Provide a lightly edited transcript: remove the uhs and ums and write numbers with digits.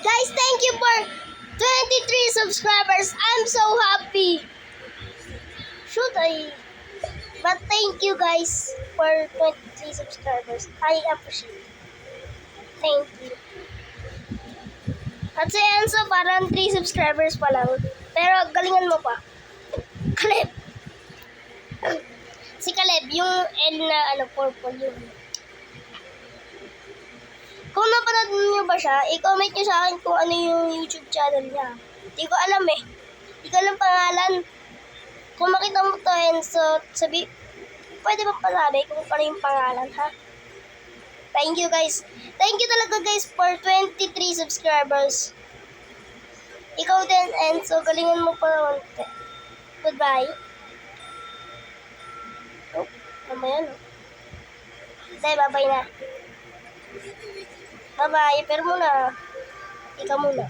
Guys, thank you for 23 subscribers. I'm so happy. Should I? But thank you guys for 23 subscribers. I appreciate it. Thank you. At si Enzo, parang 3 subscribers pa lang. Pero galingan mo pa. Caleb. Si Caleb, yung L na purple yun. Kung napanood niyo ba siya, i-comment niyo sa akin kung ano yung YouTube channel niya. Hindi ko alam eh. Hindi ko alam pangalan. Kung makita mo to, Enzo, pwede ba pasabi kung ano yung pangalan, ha? Thank you guys. Thank you talaga guys for 23 subscribers. Ikaw din, Enzo, galingan mo pa. Goodbye. Oh, ano yan? Sige, bye-bye na. Bye-bye. Pero muna. Ikaw muna.